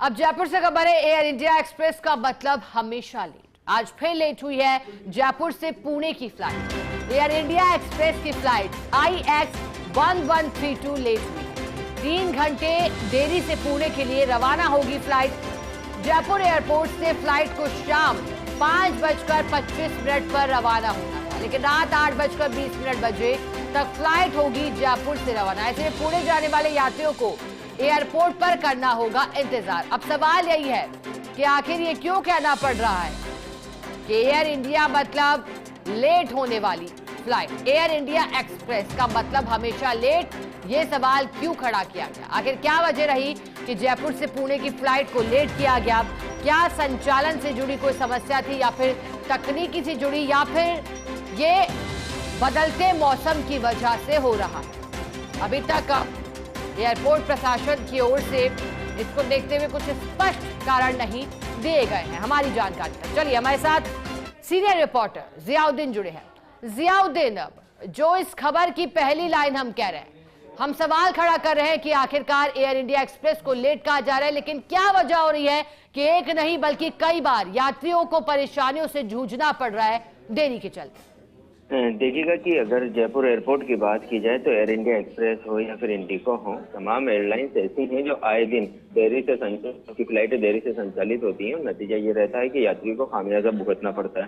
अब जयपुर से खबर है। एयर इंडिया एक्सप्रेस का मतलब हमेशा लेट। आज फिर लेट हुई है जयपुर से पुणे की फ्लाइट। एयर इंडिया एक्सप्रेस की फ्लाइट IX1132 लेट हुई है। 3 घंटे देरी से पुणे के लिए रवाना होगी फ्लाइट। जयपुर एयरपोर्ट से फ्लाइट को शाम 5:25 पर रवाना होना था, लेकिन रात 8:20 बजे तक फ्लाइट होगी जयपुर से रवाना। ऐसे पुणे जाने वाले यात्रियों को एयरपोर्ट पर करना होगा इंतजार। अब सवाल यही है कि आखिर ये क्यों कहना पड़ रहा है कि एयर इंडिया मतलब लेट होने वाली फ्लाइट। एयर इंडिया एक्सप्रेस का मतलब हमेशा लेट। ये सवाल क्यों खड़ा किया गया? आखिर क्या वजह रही कि जयपुर से पुणे की फ्लाइट को लेट किया गया? क्या संचालन से जुड़ी कोई समस्या थी, या फिर तकनीकी से जुड़ी, या फिर ये बदलते मौसम की वजह से हो रहा है? अभी तक एयरपोर्ट प्रशासन की ओर से इसको देखते हुए कुछ स्पष्ट कारण नहीं दिए गए हैं। हमारी जानकारी तक चलिए, हमारे साथ सीनियर रिपोर्टर जियाउद्दीन जुड़े हैं। जियाउद्दीन, जो इस खबर की पहली लाइन हम कह रहे हैं, हम सवाल खड़ा कर रहे हैं कि आखिरकार एयर इंडिया एक्सप्रेस को लेट कहा जा रहा है, लेकिन क्या वजह हो रही है कि एक नहीं बल्कि कई बार यात्रियों को परेशानियों से जूझना पड़ रहा है देरी के चलते? देखिएगा कि अगर जयपुर एयरपोर्ट की बात की जाए तो एयर इंडिया एक्सप्रेस हो या फिर इंडिगो हो, तमाम एयरलाइंस ऐसी हैं जो आए दिन देरी से की फ्लाइटें देरी से संचालित होती हैं। और नतीजा ये रहता है कि यात्री को खामियाजा भुगतना पड़ता है,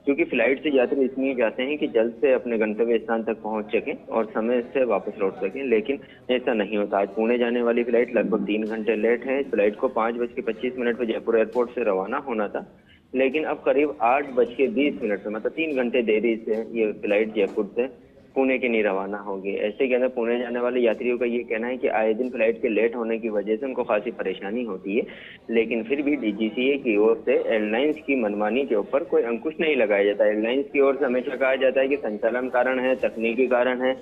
क्योंकि फ्लाइट से यात्री इसलिए जाते हैं कि जल्द से अपने गंतव्य स्थान तक पहुंच सकें और समय से वापस लौट सकें, लेकिन ऐसा नहीं होता। आज पुणे जाने वाली फ्लाइट लगभग 3 घंटे लेट है। इस फ्लाइट को 5:25 पर जयपुर एयरपोर्ट से रवाना होना था, लेकिन अब करीब 8:20 पर, मतलब 3 घंटे देरी से ये फ्लाइट जयपुर से पुणे के लिए रवाना होगी। ऐसे के अंदर पुणे जाने वाले यात्रियों का ये कहना है कि आए दिन फ्लाइट के लेट होने की वजह से उनको खासी परेशानी होती है, लेकिन फिर भी DGCA की ओर से एयरलाइंस की मनमानी के ऊपर कोई अंकुश नहीं लगाया जाता। एयरलाइंस की ओर से हमेशा कहा जाता है कि संचालन कारण है, तकनीकी कारण है,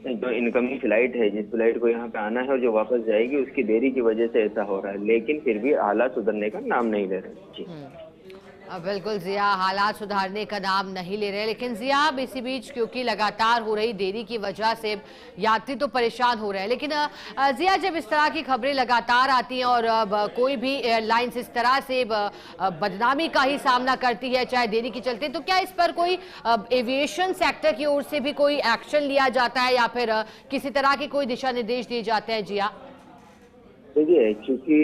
जो इनकमिंग फ्लाइट है, जिस फ्लाइट को यहाँ पे आना है और जो वापस जाएगी, उसकी देरी की वजह से ऐसा हो रहा है, लेकिन फिर भी हालात सुधरने का नाम नहीं ले रहे। जी बिल्कुल जिया, हालात सुधारने का नाम नहीं ले रहे। लेकिन जिया, अब इसी बीच क्योंकि लगातार हो रही देरी की वजह से यात्री तो परेशान हो रहे हैं, लेकिन जिया, जब इस तरह की खबरें लगातार आती हैं और कोई भी एयरलाइंस इस तरह से बदनामी का ही सामना करती है चाहे देरी की चलती है, तो क्या इस पर कोई एविएशन सेक्टर की ओर से भी कोई एक्शन लिया जाता है, या फिर किसी तरह के कोई दिशा निर्देश दिए जाते हैं? जिया, देखिए, क्योंकि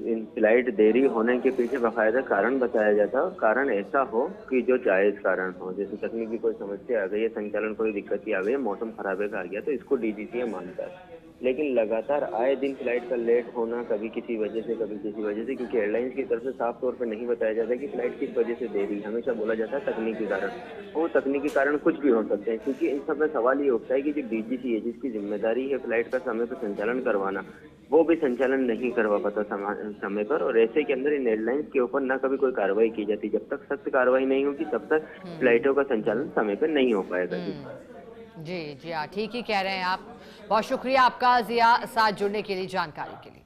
इन फ्लाइट देरी होने के पीछे बाकायदा कारण बताया जाता है। कारण ऐसा हो कि जो जायज कारण हो, जैसे तकनीकी कोई समस्या आ गई है, संचालन कोई दिक्कत आ गई है, मौसम खराबे का आ गया, तो इसको DGCA मानता है। लेकिन लगातार आए दिन फ्लाइट का लेट होना, कभी किसी वजह से कभी किसी वजह से, क्योंकि एयरलाइंस की तरफ से साफ तौर पर नहीं बताया जाता कि फ्लाइट किस वजह से देरी। हमेशा बोला जाता है तकनीकी कारण। वो तकनीकी कारण कुछ भी हो सकते हैं, क्योंकि इन सब में सवाल ये उठता है कि जो DGCA, जिसकी जिम्मेदारी है फ्लाइट का समय पर संचालन करवाना, वो भी संचालन नहीं करवा पाता समय पर। और ऐसे के अंदर इन एयरलाइंस के ऊपर ना कभी कोई कार्रवाई की जाती। जब तक सख्त कार्रवाई नहीं होगी तब तक फ्लाइटों का संचालन समय पर नहीं हो पाएगा। जी जी हाँ, ठीक ही कह रहे हैं आप। बहुत शुक्रिया आपका जिया, साथ जुड़ने के लिए, जानकारी के लिए।